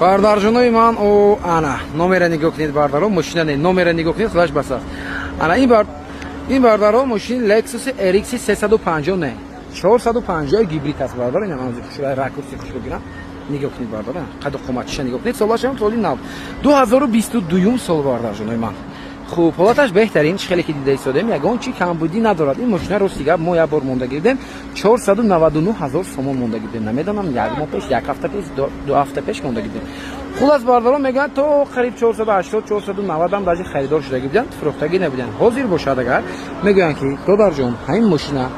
Бардарҷонои ман о ана номера нигоҳ кунед бардаро мошина не номера нигоҳ кунед худаш басаст. Ана ин бардаро мошин Lexus RX 350 не 450 гибрид аст бардаро. ина ман шура ракурси хуш бигирам. нигоҳ кунед бардаро. Қаду қоматиша нигоҳ кунед. Солаш ҳам соли нав 2022 сол бардарҷонои ман. Хуб, ҳолаташ беҳтарин, хеле ки дида истодем, ягон чи камбудӣ надорад. Ин мошина ростига мо як бор монда гирдем, 499,000 сомон монда гирдем. Намедонам як моҳ пеш, як ҳафта пеш, ду ҳафта пеш монда гирдем. Хулас бардаро мегӯянд то қариб 480-490 ам даҷи харидор шуда гирдем, фурӯхтагӣ набуданд. Ҳозир бошад агар мегӯянд ки додарҷон, ҳамин мошина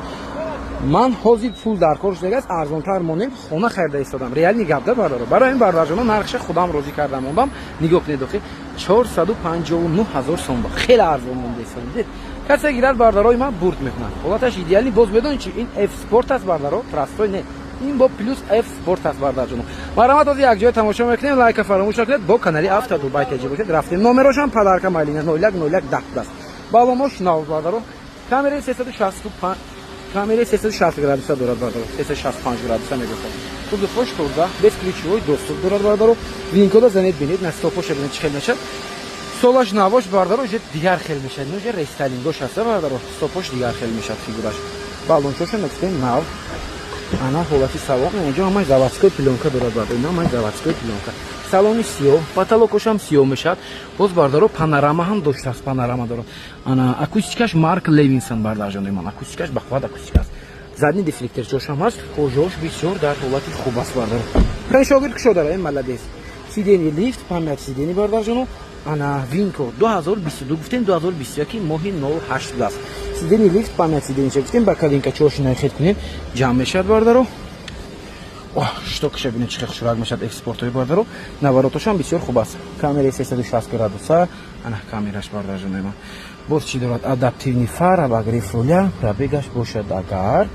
ман ҳозир пул дар кор шудагааст, арзонтар монем, хона харида истодам. Реални гапда бардаро. Барои ин бардарҷоно нархша худам розӣ кардам мондам. Нигоҳ кунед охи 459,000 сом. Хеле арзон монда истодид. Касе гирад бардарои ман бурд мекунад. Ҳолаташ идеални боз медонед чи ин F Sport аст бардаро, простой не. ин бо плюс F Sport аст бардарҷоно. Марамат ози як ҷоя тамошо мекунем, лайка фаромӯш накунед, бо канали Авто Дубай таҷи бошед. Рафтем номерошам падарка майлина 010110 аст. Баломош нав бардаро. Камераи 365 камераи 360 градуса дорад бардаро. 365 градуса мегӯяд. Худ хош турда, без ключевой доступ дорад бардаро. Винкода занед бинед, на стопоша бинед чӣ хел мешад. Солаш навош бардаро уже дигар хел мешад. Уже рестайлингош аст бардаро. Стопош дигар хел мешад фигураш. Балончоша накстем нав. Ана ҳолати салон, инҷо ҳамаи заводской пленка дорад бардаро. Ина ҳамаи заводской пленка. Салони сиёҳ, потолокошам сиёҳ мешад. Боз бардаро панорама ҳам доштааст, панорама дорад. Ана акустикаш Марк Левинсон бардарҷонои ман. Акустикаш бахват акустика аст. Задни дефлекторчошам ҳаст. Ҳожош бисёр дар ҳолати хуб аст бардаро. Хан шогирд кушодаро, маладес. Сидени лифт, памяти сидени бардарҷоно. Ана Винко 2022 гуфтем 2021 моҳи 08 аст. Сидени лифт, памяти сидени ча гуфтем, ба кабинка чошина хет кунем, ҷамъ мешад бардаро. Штокша бинед чӣ хел хушрак мешад экспортои бардаро. Наворотошам бисёр хуб аст. Камераи 360 градуса, ана камераш бардарҷонои ман. Боз чӣ дорад? Адаптивни фар, обогрев руля, пробегаш бошад агар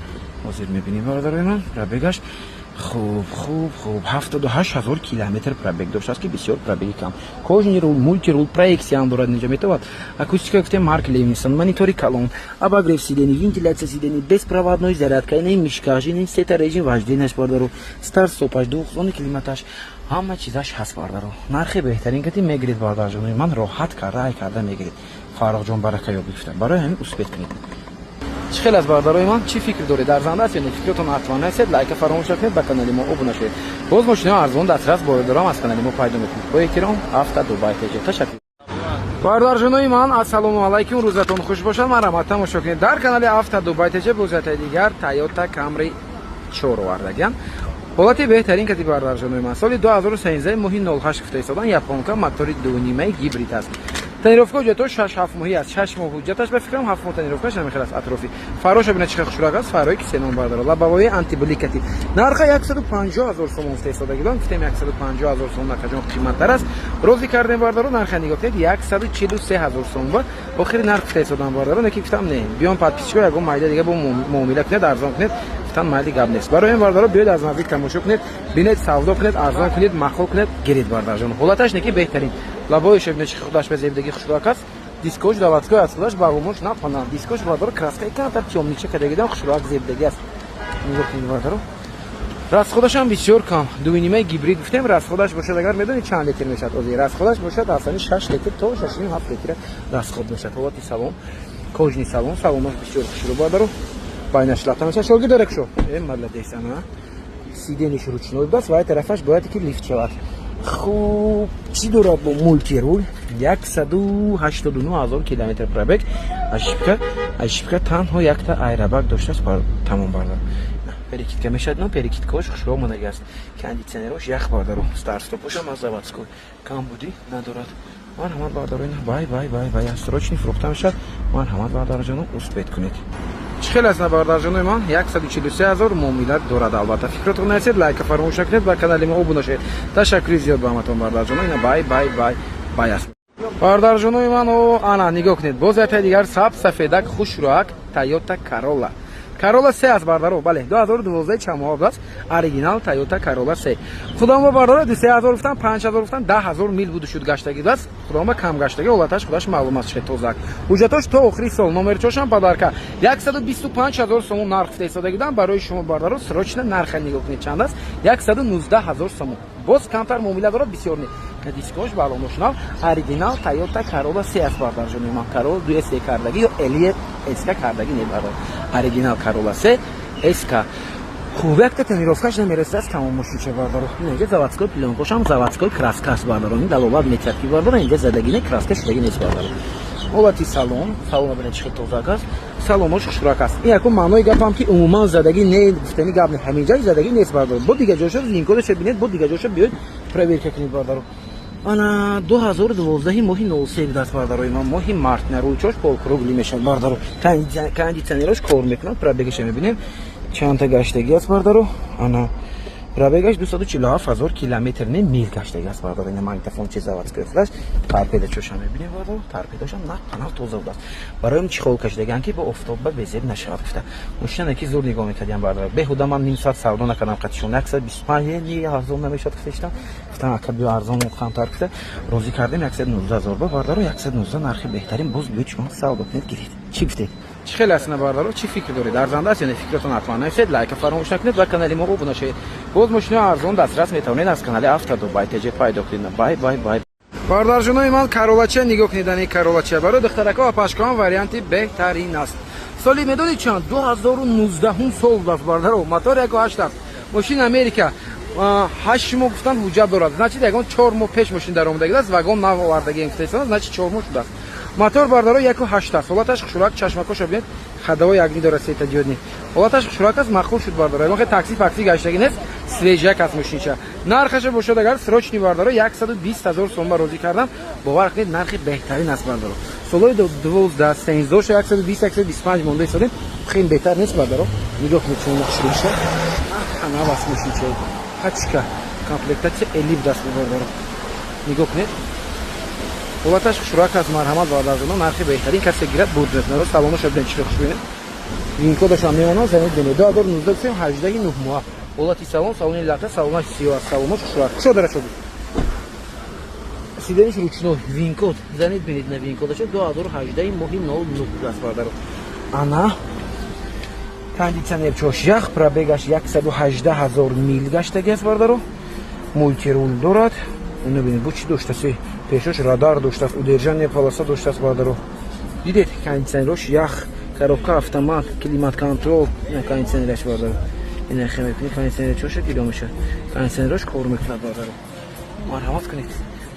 ҳозир мебинем бардарои ман, пробегаш хуб 78,000 километр пробег доштааст ки бисёр пробеги кам. Кожни рул, мультирул, проексияам дорад инҷа метавад. Акустика гуфтем Марк Левинсон, монитори калон, обогрев сидени, вентилятсия сидени, беспроводной зарядка, ин мишкаш, ин сета режим вожденияш бардаро, старт стопаш, двухзони климаташ, ҳама чизаш ҳаст бардаро. Нархи беҳтарин кати мегиред бардарҷонои ман, роҳат карда мегиред. Фарохҷон барака ёб гуфтам. Барои ҳамин успет кунед. چی خیلی از بارداروی من چی فکر دارید در زنده است یا نه فکرتون حتما هستید لایک فراموش نکنید با کانال ما ابونه شید باز ماشین ارزون دسترس باردارم از کانال ما پیدا میکنید با احترام هفته دبی تشکر باردارجونای من السلام علیکم روزتون خوش باشه مرحمت تماشا کنید در کانال هفته دبی تج بوزت دیگر تویوتا کامری 4 واردگان حالت بهترین کتی باردارجونای من سال 2013 ماهی 08 گفته ایستادن یاپونکا موتوری 2.5 گیبرید است تنیروفکا حجتش 6-7 ماهی است 6 ماه حجتش به فکرم 7 ماه تنیروفکاش نمیخواد است اطرافی فراش ببینید چه خوشراک است فرایی که سنون بارداره لبوی آنتی بلیکتی نرخ 150,000 سوم است ایستاده گیرم گفتم 150,000 سوم نکجون قیمت تر است روزی کردن باردارو نرخ نگاه کنید 143,000 سوم بود آخری نرخ ایستادن باردارو نکی گفتم نه بیام پادپیچکو یگو مایده دیگه با معامله کنید ارزان کنید گفتم مایده گاب نیست برای این باردارو بیاید از نزدیک تماشا کنید ببینید سودا کنید ارزان کنید مخلوق کنید گرید باردار جان حالتش نکی بهترین لبویش ببینید چه خودش به زیبدگی خوشراک است دیسکوش داواتکو است خودش باغومش نه پنا دیسکوش باردار کراسکای کم تا تیومنیچه کده گیدم خوشراک زیبدگی است نگاه کنید باردارو راست خودش هم بسیار کم 2.5 گیبرید گفتم راست خودش باشد اگر میدونید چند لیتر میشد اوزی راست خودش باشد اصلا 6 لیتر تا 6.7 لیتر راست خود میشد حالت سالن کوچنی سالنش بسیار خوشرو باردارو باینش لطفا میشه شوگی داره شو مالدیس انا سیدنیش رучной باز و طرفش باید که لیفت شود خوب چی دارد با مولتی رول 189,000 کیلومتر پرابگ اشیبکا تنها یک تا ایربگ داشته است بر تمام باردار پریکیت که میشد نه پریکیت کوش خوشرو مونده است کاندیشنرش یخ باردارو استارت استاپش هم از заводской کم بودی ندارد مرحمت باردارو اینا بای استروچنی فروخته میشد مرحمت باردارو جانو успет کنید خیلی از باردارجانوی من 143,000 معاملات دارد البته فکرتون نرسید لایک فراموش نکنید با کانال ما ابونه شید تشکر زیاد با همتون باردارجانو اینا بای است باردارجانوی من و انا نگاه کنید باز یه دیگر سفیدک خوشروک تویوتا کارولا Corolla 3 از باردارو بله 2012 چماها است اوریجینال تویوتا Corolla 3 خودم باردارو 3000 گفتم 5000 گفتم 10,000 میل بود شد گشتگی است خودم کم گشتگی حالتش خودش معلوم است چه توزک حجتش تا آخری سال نمر چوشم پدرکا 125,000 سوم نرخ ایستاده گیدم برای شما باردارو سروچنا نرخ نگاه کنید چند است 119,000 سوم боз камтар муомила дорад бисёр не дискош балоношнав оригинал Toyota Corolla C аст бардар ҷони Corolla 2S кардаги ё Elite SK кардаги не бардар оригинал Corolla C SK Хувекта тренировкаш намерасад тамом мушича бардаро. Инҷа заводской пленкошам заводской краска аст бардаро. Ин далолат метаки бардаро. Инҷа задагина краска шудаги нест бардаро. Ҳолати салон бинед чихел тозак аст. Салонош хушрак аст. Ин якум маънои гапам ки умуман задагӣ не гуфтани гап не. Ҳаминҷа задагӣ нест бардаро. Бо дига ҷоша зинкодаш бинед, бо дига ҷоша биёед проверка кунед бардаро. Ана 2012 моҳи 03 даст бардаро. Имам моҳи март нарӯчош полкругли мешад бардаро. Кондитсионерош кор мекунад, пробегаш мебинем. Чанта гаштаги аст бардаро. Ана пробегаш 247000 километр не мил гаштаги аст бардаро. Ина магнитофон чи заводской флеш, торпеда чоша мебинем бардаро. Торпедашам на канал тоза будаст. Бароим чихол кашидаган ки бо офтоба безеб нашавад гуфта. Мошина ки зур нигоҳ мекардам бардаро. Беҳуда ман ним соат савдо накардам қатишон 125 ни арзон намешад гуфташтам. Гуфтам ака биё арзон камтар гуфта. Розӣ кардем 119000 бардаро. 119 нархи беҳтарин боз биё чӣ савдо кунед гиред. Чӣ гуфтед? Чӣ хел аст бардаро? Чӣ фикр доред? Арзанда аст ё не? Фикратон ҳатман нависед, лайка фаромӯш накунед ва канали мо обуна шавед. Боз мошина арзон дастрас метавонед аз канали Автодубай ТЖ пайдо кунед. Бай. Бардарҷонои ман Каролача нигоҳ кунедани Каролача барои духтарака ва пашкаон варианти беҳтарин аст. Соли медонед чанд? 2019 сол даст бардаро. Мотор 1.8 аст. Мошина Америка 8 моҳ гуфтан ҳуҷҷат дорад. Значит ягон 4 моҳ пеш мошин даромадаги аст, вагон навовардаги гуфтаистанд, значит 4 моҳ шудааст. Мотор бардаро 1.8 аст. Ҳолаташ хушурак, чашмакоша бинед, хадаҳои ягни дорад светодиодни. Ҳолаташ хушурак аст, маъқул шуд бардаро. Ягон такси гаштаги нест, свежак аст мошинча. Нархаша бошад агар срочни бардаро 120000 сом розӣ кардам. Бовар кунед, нархи беҳтарин аст бардаро. Солои 12 сензоша 120-125 монда истодем. Хеле беҳтар нест бардаро. Нигоҳ кунед чун мошинча. Ана вас мошинча. Хачка комплектация элив даст бардаро. Нигоҳ кунед. Ҳолаташ хушурак аст, марҳамат бардарҷонон, нархи беҳтарин касе гирад бурдмет наро салоноша бинед чӣ хуш бинед. Винкодашам мемонад замед бинед 2019 18 моҳ. Ҳолати салони лата салонаш сиёҳ аст, салонош хушурак. Кушо дара шуд. Сидениш ручной винкод замед бинед на винкодаша 2018 моҳи 09 аст бардаро. Ана кондитсионер чошях, пробегаш 118000 мил гаштаги аст бардаро. Мультирул дорад. Ина бинед бо чӣ доштаси? Пешош радар доштаст, удержание полоса доштаст бардаро. Дидед кондитсионерош ях, коробка автомат, климат контрол, ина кондитсионераш бардаро. Ина хе мекунед кондитсионер чоша гидо мешад. Кондитсионерош кор мекунад бардаро. Марҳамат кунед.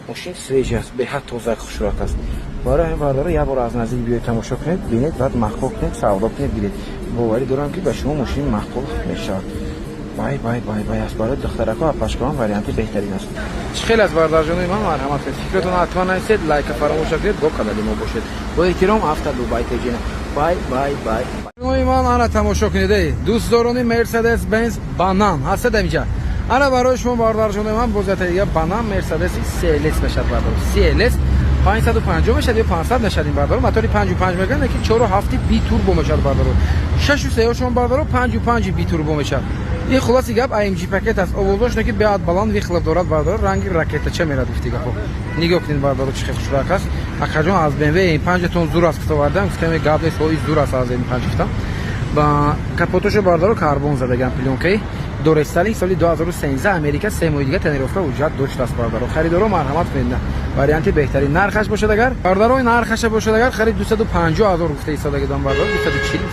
Мошин свеж аст, беҳад тоза хушрак аст. Барои бардаро як бор аз наздик биёед тамошо кунед, бинед, баъд махқул кунед, савдо кунед гиред. Боварӣ дорам ки ба шумо мошин махқул мешавад. Бай аст барои духтарака ва пашкаон варианти беҳтарин аст. Чӣ хел аст бардарҷонои ман, марҳамат кунед. Фикратон ҳатман нависед, лайка фаромӯш накунед, бо канали мо бошед. Бо эҳтиром Автодубай ТЖ. Бай. Ҷонои ман ана тамошо кунед. Дӯстдорони Mercedes Benz Banan ҳастед инҷа. Ана барои шумо бардарҷонои ман бозятаига Banan Mercedes CLS мешад бардаро. CLS 550 мешад ё 500 мешад ин бардаро. Мотори 55 меган, ки 4.7 битурбо мешад бардаро. 6.3 бардаро 55 битурбо мешад. ин хулоси гап AMG пакет аст. Овозош ки беад баланд вихлаб дорад бардаро. Ранги ракетача мерад гуфти гапо. Нигоҳ кунед бардаро чӣ хел хушрак аст. Акаҷон аз BMW 5 тон зур аст гуфтавардам. Гуфтам гап нест, ҳои зур аст аз M5 гуфтам. Ба капотошо бардаро карбон задаган пленкаи. Дорестали соли 2013 Америка 3 моҳи дига тренировка ҳуҷҷат доштааст бардаро. Харидоро марҳамат кунед, варианти беҳтарин. Нархаш бошад агар бардарои нархаша бошад агар харид 250000 гуфта истодагидам бардаро.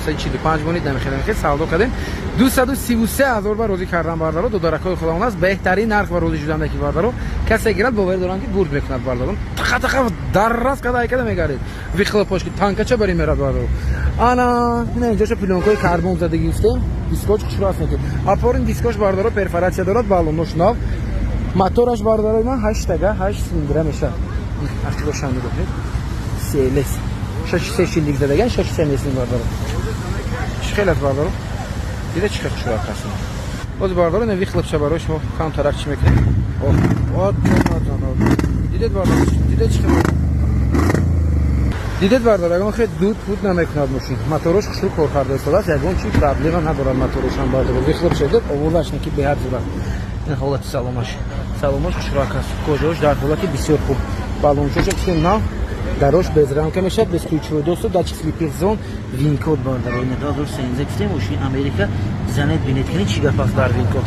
240-245 монид намехелем ки савдо кардем. 233000 ба розӣ кардам бардаро. Додаракои худамон аст. Беҳтарин нарх ва розӣ шудам ки бардаро. Касе гирад боварӣ дорам ки бурд мекунад бардаро. Тақа даррас када мегаред. Вихла пош ки танкача бари мерад бардаро. Ана ина инҷоша пленкаи карбон задаги гуфтем. Дискоч хушрак мекунед. Апорин дискош бардаро перфорация дорад, балонош нав. Мотораш бардарои ман 8 тага 8 силиндра мешад. Автошан мегӯед. CLS 6 шилдик задаган 6 нест бардаро. Чӣ хел аст бардаро? Дида чӣ хел хушрак аст. Боз бардаро не вихлабша барои шумо камтарак чӣ мекунед? Вот дидед бардаро. Дидед чӣ хел. Дидед бардаро, ягон хеле дуд намекунад мошин. Моторош хушрук кор карда истодааст, ягон чӣ проблема надорад моторошам бардаро. Вихлабша дед, овозаш ки беҳад зуд аст. Ин ҳолати саломаш хушрак аст. Кожааш дар ҳолати бисёр хуб. Балончоша ки нав дарош без рамка мешад, без ключевой доступ, датчик слипер зон, винкод бардаро. Ин 2013 гуфтем мошин Америка занед бинед ки чӣ гап аст дар винкод.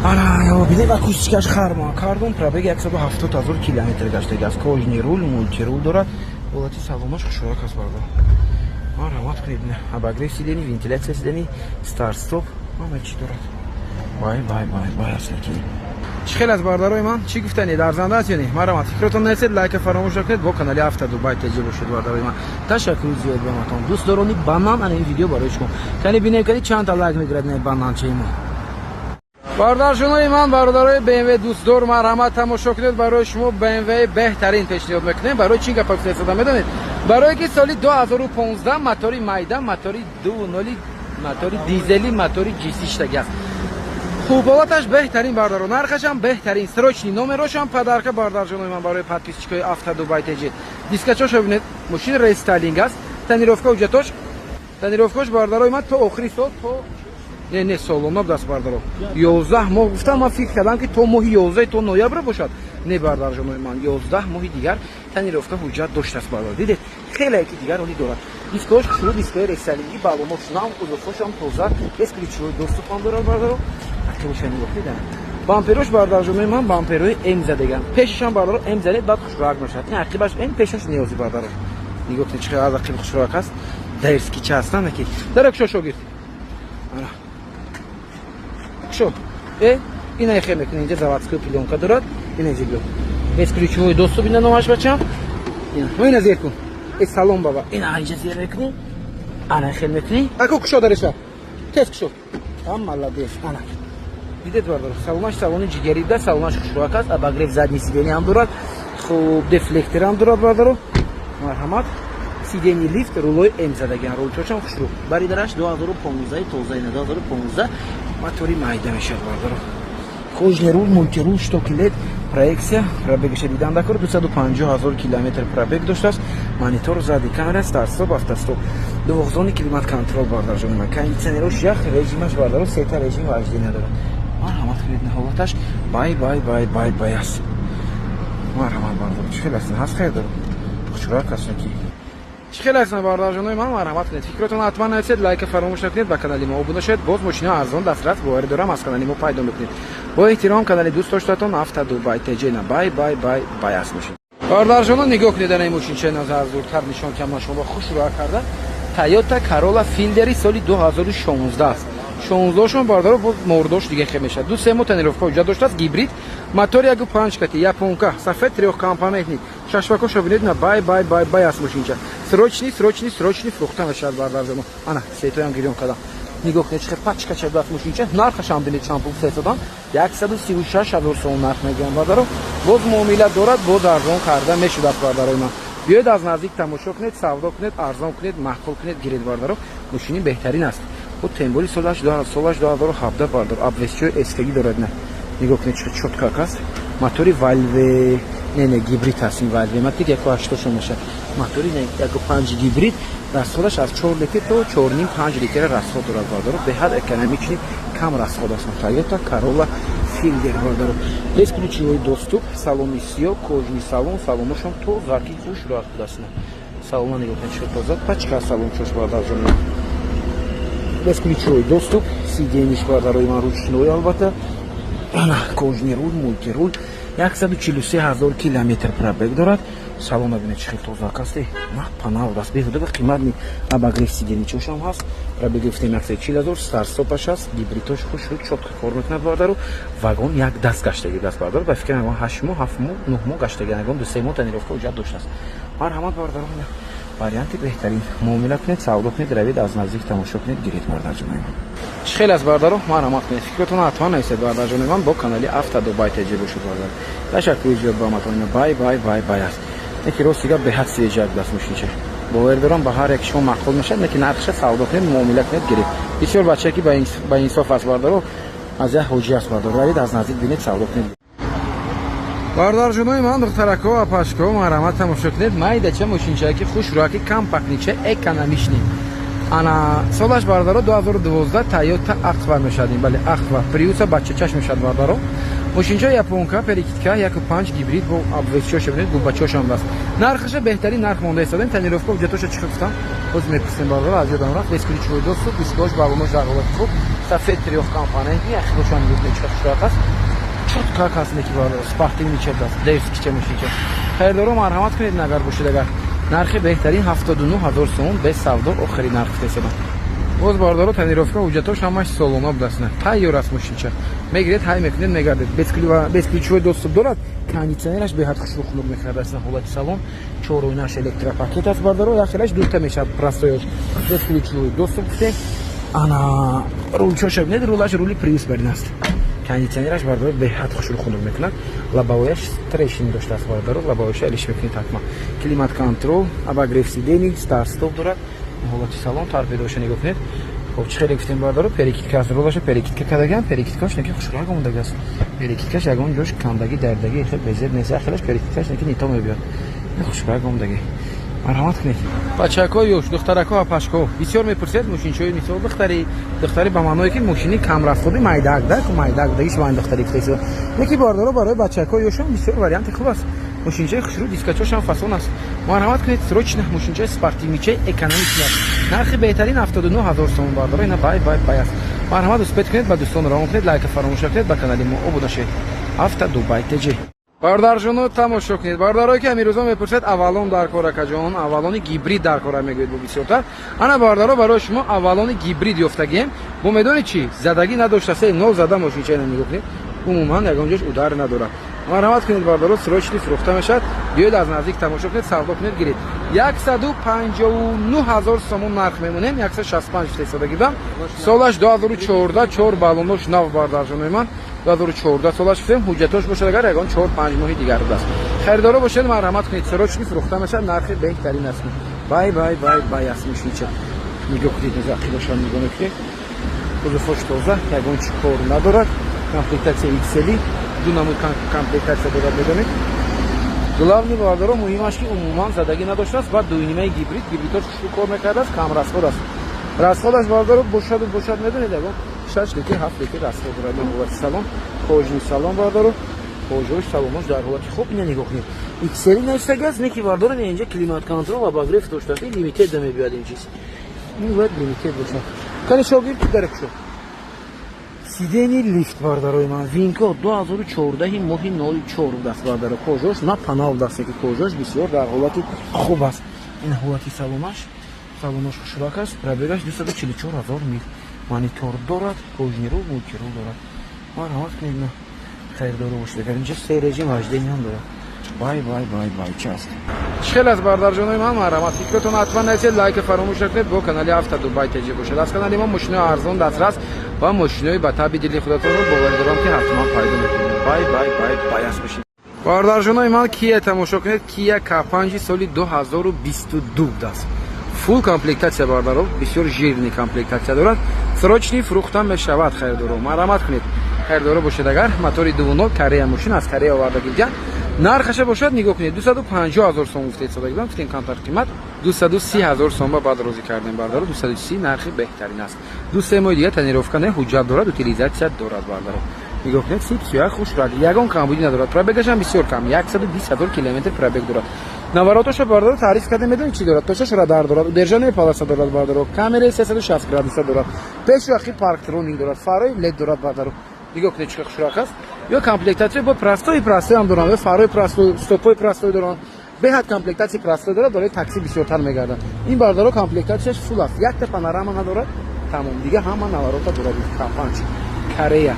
Ана, бидем акустикаш харма кардум. Пробеги 170,000 км гаштааги аст. Кожни рул, мультирул дорад. Волати салонаш хушрояк аст барда. Марҳамат кунед. Обогрев сидени, вентиляция сидени, старт-стоп, ҳама чӣ дорад. Бай аслики. Чӣ хел аст бардарои ман? Чӣ гуфтанед? Арзанда аст ё не? Марҳамат. Фикротон нарасед, лайка фаромӯш накунед. Бо канали Авто Дубай таҷи бошед бардарои ман. Ташаккур зиёд ба матон. Дӯстдорони банан ана ин видео барои шумо. Кани бинем кани чанд та лайк мегирад не бананчаи мо. Бародарҷонои ман, бародарои BMW дӯстдор, марҳамат тамошо кунед. Барои шумо BMW беҳтарин пешниҳод мекунем. Барои чӣ гапа фурсада медонед? Барое ки соли 2015 мотори майда, мотори 2.0, мотори дизели, мотори GC штаги аст. Хуболаташ беҳтарин бардаро, нархашам беҳтарин, срочни номерошам падарка бардарҷонои ман барои подписчикои Авто Дубай TG. Дискачошо бинед, мошин рестайлинг аст, тонировка ҳуҷҷатош, тонировкаш бардарои ман то охири сол, то не солона даст бардаро. 11 моҳ гуфтам, ман фикр кардам ки то моҳи 11 то ноябр бошад. Не бардарҷонои ман, 11 моҳи дигар тонировка ҳуҷҷат доштааст бардаро. Дидед? Хеле ки дигар оли дорад. Дискош хушрӯ дисплей рестайлинги, баллонош нам, узофошам тоза, без ключевой доступам дорад бардаро. Бамперош бардарҷонои ман бамперои М задаган. Пешашам бардаро М задед, баъд хушрояк мешавад. Ин ақибаш М, пешаш неози бардаро. Нигоҳ кунед чӣ қадар ақиб хушрояк аст. Дайрскича ҳастан аки. Дара кушо шогирд. Ана. Кушо. Ина ихе мекунед. Инҷа заводская пилёнка дорад. Ина ҷибло. Без ключевой доступ ина номаш бачам. Ина. Ина зер кун. Салон баба. Ина инҷа зер мекунед. Ана ихе мекунед. Аку кушо дареша. Тез кушо. Ам молодец. Ана. Дидед бардаро, салонаш салони ҷигарида, салонаш хушрояк аст, обогрев задни сидени ҳам дорад, хуб дефлектор ҳам дорад бардаро. Марҳамат. Сидени лифт, рулои М задаган, рулчошам хушрӯ. Баридараш 2015, тоза ина 2015 мотори майда мешавад бардаро. Кожни рул, мультирул, штокилет, проекция, пробегша дидан дакор 250,000 км пробег доштааст. Монитор зади камера, старт-стоп, автостоп. 12 климат контрол бардарҷони ман. Кондитсионерош ях, режимаш бардаро сета режим вождения дорад. Марҳамат кунед, ҳолаташ бай аст. Марҳамат бардаро. Чӣ хел аст? Ҳаст хайр дорад. хушрояк аст ки. Чӣ хел аст бардарҷонои ман? Марҳамат кунед. Фикротон ҳатман нависед, лайка фаромӯш накунед, ба канали мо обуна шавед. Боз мошина арзон дастрас боварӣ дорам, аз канали мо пайдо мекунед. Бо эҳтиром канали дӯст доштатон Авто Дубай TG на бай аст мошин. Бардарҷонон нигоҳ кунед ана ин мошинчаи назар зуртар нишон кардам шумо хушрояк карда. Toyota Corolla Fielder соли 2016 аст. 16-шон бардаро боз мордош дига хе мешад. Ду семо тонировка ҳуҷҷат доштааст, гибрид, мотори 1.5 кати, японка, сафед трёхкомпонентный. Шашвакошо бинед на бай аст мошинча. Срочни фрухта мешавад бардарҷоно. Ана сетоям гирён кардам. Нигоҳ кунед чӣ пачка чадаст мошинча. Нархашам бинед шампул сетодан 136,000 сом нарх мегӯям бардаро. Боз муомила дорад, боз арзон карда мешудад бардарои ман. Биёед аз наздик тамошо кунед, савдо кунед, арзон кунед, маҳқул кунед, гиред бардаро. Мошини беҳтарин аст. Бо тембори солаш 2017 бардаро. Обвесчои эскаги дорад на. Нигоҳ кунед чӣ чотка аст. Мотори Valve, не гибрид аст ин Valve. Матик 1.8 мешавад. Мотори 1.5 гибрид. расходаш аз 4 литр то 4.5 литр расход дорад бардаро. Беҳад экономични, кам расход аст. Toyota Corolla Fielder бардаро. Без ключевой доступ, салони сиёҳ, кожни салон, салоношам то зарки хушрояк будааст. Салона нигоҳ кунед чӣ тоза, пачка салон чош бардарҷоно. Без ключевой доступ, сидениш бардарои ман ручной албатта. Ана кожни рул, мультирул, 143,000 км пробег дорад. Салона бинед чӣ хел тоза аст. На панав даст беҳуда ба қиматни обогрев сидени чошам ҳаст. Пробег гуфтем 140,000, старт-стопаш аст, гибридош хушрӯ чотка кор мекунад бардаро. Вагон як даст гаштаги даст бардаро. Ба фикр мекунам 8 моҳ, 7 моҳ, 9 моҳ гаштаги ягон 2-3 моҳ тонировка ҳуҷҷат доштааст. Марҳамат бардаро. варианти беҳтарин. Муомила кунед, савдо кунед, равед аз наздик тамошо кунед, гиред бардарҷонои ман. Чӣ хел аст бардаро? Марҳамат кунед. Фикротон ҳатман нависед бардарҷонои ман, бо канали Авто Дубай TG бошед бардар. Ташаккури зиёд ба матоина бай аст. Неки ростига беҳад сиеҷак даст мошинча. бовар дорам ба ҳар як шумо маъқул мешавад, неки нархша савдо кунед, муомила кунед, гиред. Бисёр бачае ки ба инсоф аст бардаро, аз як ҳоҷӣ аст бардаро. Равед аз наздик бинед, савдо кунед. бардарҷонои ман, духтарако ва пашко, марҳамат тамошо кунед. Майдача мошинчае ки хушрояки компактнича, экономични. ана солаш бардоро 2012 Toyota Aqua мешадим. Бале Aqua Prius бачачаш мешад бардоро. Мошинча японка перекидка 1.5 гибрид бо обвесчош бинед губачош ам бас. Нархша беҳтарин нарх монда истодем. Тонировка уҷатоша чӣ гуфтам? Боз мепурсем бардоро аз ёдам рафт. Бесключовой доступ, дискош баломош дар ҳолати хуб. Сафед трёх компания. Яхи бошам юбне чӣ хушрат аст. Чотка касне ки бардоро спортивни чет аст. Девски мошинча. Хайрдоро марҳамат кунед нагар бошед агар нархи беҳтарин 79000 сом без савдо охирин нарх десада. Боз бардоро тонировка уҷатош ҳамаш солона будасна. Тайёр аст мошинча. Мегиред ҳай мекунед мегардед. Бесключовой доступ дорад. Кондитсионераш беҳад хушрӯ хунук мекардад на ҳолати салон. 4-ойнаш электропакет аст бардоро. Яхираш дута мешад простоёш. Бесключовой доступ гуфтем. Ана рулчоша бинед рулаш рули Prius барин аст. Кондитсионераш бардоро беҳад хушрӯ хунук мекунад. Лабовояш трешин доштааст бардоро. Лабовояш алиш мекунед ҳатма. Климат контрол, обогрев сидений, старт-стоп дорад. ҳолати салон торпедоша нигоҳ кунед. Хоб чӣ хеле гуфтем бардоро перекидка аст. Рулаша перекидка кардаган, перекидкаш неки хушрӯ омодаги аст. Перекидкаш ягон ҷош камдаги дардаги хел безед нест. Ахираш перекидкаш неки нито мебиёд. Хушрӯ омодаги. марҳамат кунед. Бачако ёш, духтарако ва пашко бисёр мепурсед мошинчои мисол духтари ба маъное ки мошини камрафтоби майдак да, майдак шумо духтари гуфтед. Неки бардоро барои бачако ёшам бисёр варианти хуб аст. Мошинчаи хушрӯ дискачош ҳам фасон аст. Марҳамат кунед, срочно мошинчаи спортивничаи экономикӣ аст. Нархи беҳтарин 79000 сом бардоро ина бай аст. Марҳамат успед кунед, ба дӯстон равон кунед, лайка фаромӯш накунед, ба канали мо обуд шавед. Авто Дубай ТЖ. Бардарҷоно тамошо кунед. Бардарои ки амирӯзон мепурсед аввалон дар кора каҷон, аввалони гибрид дар кора мегӯед бо бисёртар. Ана бардаро барои шумо аввалони гибрид ёфтагием. Бо медони чӣ? Задагӣ надошта се нол зада мошинчаи нигоҳ кунед. Умуман ягон ҷош удар надорад. Марҳамат кунед бардаро срочно фурӯхта мешавад. Биёед аз наздик тамошо кунед, савдо кунед, гиред. 159000 сомон нарх мемонем, 165 фисада гирдам. Солаш 2014 4 балонош нав бардарҷонои ман. 2014 солаш гуфтем, ҳуҷҷатош бошад агар ягон 4-5 моҳи дигар буд аст. Хайрдоро бошед, марҳамат кунед, срочно фурӯхта мешавад, нархи беҳтарин аст. Бай аст мошинча. Нигоҳ кунед, низақилошам нигоҳ мекунед. Кузуфош тоза, ягон чӣ кор надорад. Комплектация XL, ду намуд комплектация дорад медонед. Главни бардоро муҳимаш ки умуман задагӣ надоштааст, баъд дуйнимаи гибридош хушрӯ кор мекардааст, кам расход аст. Расходаш бардоро бошад медонед, ягон 6 литр 7 литр расход дорад. ҳолати салон, кожни салон бардоро, кожош салонош дар ҳолати хуб ина нигоҳ кунед. XL наистагаз неки бардоро инҷа климат контрол ва обогрев доштааст, лимитед да мебиёд ин чиз. Ин бояд лимитед бошад. Кани шогир дарек шуд. Сидени лифт бардарои ман Винко 2014 моҳи 04 даст бардаро кожош на панал даст ки кожош бисёр дар ҳолати хуб аст. Ин ҳолати салонош хушрак аст. Пробегаш 244000 мил. Монитор дорад, кожниру, мултирул дорад. Марҳамат кунед, на хайрдоро бошед. Дар инҷа се режим ваҷдени ҳам дорад. Бай част. Чӣ хел аст бардарҷонои ман, марҳамат. Фикротон ҳатман нависед, лайка фаромӯш накунед, бо канали Авто Дубай ТЖ бошед. Аз канали мо мошинои арзон дастрас ва мошинои ба таби дили худатонро боварӣ дорам ки ҳатман пайдо мекунед. Бай аст бошед. Бардарҷонои ман Kia тамошо кунед, Kia K5 соли 2022 даст. Фул комплектация бардаро, бисёр жирни комплектация дорад. Срочни фурӯхта мешавад. Хайрдоро марҳамат кунед. Хайрдоро бошед агар мотори 2.0 Корея машина аз Корея оварда гирган. Нархаша бошад нигоҳ кунед 250000 сом гуфтед сода гирдам, гуфтем контракт қимат 230000 сом ба баъд розӣ кардем бардаро. 230 нархи беҳтарин аст. 2-3 моҳи дига тонировка не ҳуҷҷат дорад, утилизатсия дорад бардаро. нигоҳ кунед, сипсия хушрак, ягон камбудӣ надорад. Пробегаш ҳам бисёр кам, 120000 км пробег дорад. Наворотошо бардоро таъриф карда медонед чӣ дорад? Тошаш радар дорад, удержание полоса дорад бардоро, камераи 360 градуса дорад, пешу ахир парктронинг дорад, фарои лед дорад бардоро. нигоҳ кунед чӣ хушрак аст. Ё комплектация бо простои ҳам дорад, ё фарои простой, стопои простой дорад. Беҳад комплектация простой дорад, барои такси бисёртар мегардад. Ин бардоро комплектацияш фул аст. Якта панорама надорад, тамом. Дига ҳама наворота дорад. K5 Корея.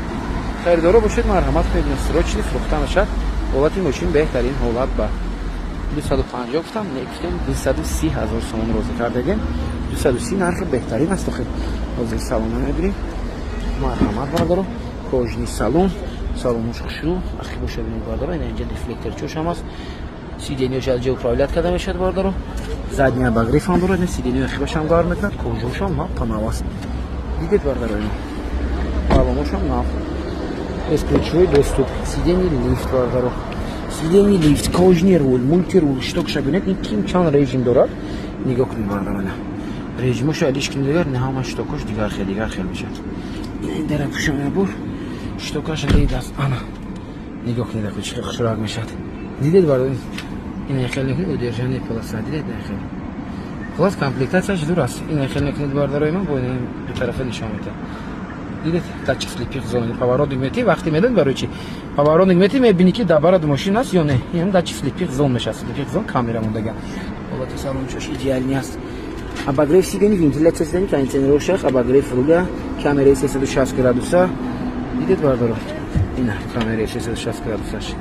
Хайрдоро бошед, марҳамат кунед, срочни фурӯхта мешавад. ҳолати мошин беҳтарин ҳолат ба 250 гуфтам, не гуфтем 230000 сомон розӣ кардагем. 230 нархи беҳтарин аст. охир ҳозир салона мебинем. марҳамат бардоро, кожни салон, салонош хушрӯ, ахи бошад ин бардоро, ин инҷа дефлекторчош ҳам аст. Сиденияш аз ҷо управлят карда мешавад бардоро. Задния багриф ҳам дорад, сидения ахибаш ҳам гарм мекунад, кожош ҳам нав панав аст. Дидед бардоро ин. балонош ҳам нав. Бесключовой доступ, сидени лифт бардоро. Сидени лифт, кожни рул, мультирул, шток шабинет, ин ким чанд режим дорад. нигоҳ кунед бардоро. رژیمش علیشکن دیگر نه همه شتوکش دیگر خیلی میشه. این در پوشم نبود شتوکش دید است آنا نگاه کنید که چه خشراق میشد. دیدید وارد این خیلی نکنید ودیرجانی پلاس دیدید خیلی. خلاص کامپلیکتاسیش دور است. این خیلی نکنید بارداروی من باید به طرف نشان میده. دیدید تاچ فلیپیق زون پاورود میتی وقتی میدن برای چی پاورود میتی میبینی که دبارد ماشین است یا نه یعنی تاچ فلیپیق زون میشه فلیپیق زون کامera مونده حالا تصاویر چش ایدئال نیست اباگریف سیگنی وینتیلیتر سیستمی که اینترنت روشخ اباگریف روگا کامرای 360 گرادوسا دیدید باردارو اینا کامرای 360 گرادوساش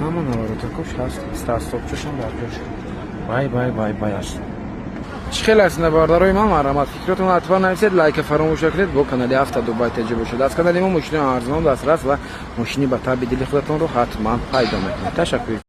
همون نوارو کوش هست استاستوپچشون برگشت بای است خیلی از نبرداروی ما مرامت فکرتون حتما نویسید لایک فراموش نکنید با کانال هفته دبی تجربه شده از کانال ما ماشین ارزان دسترس و ماشینی با تبدیل خودتون رو حتما پیدا میکنید تشکر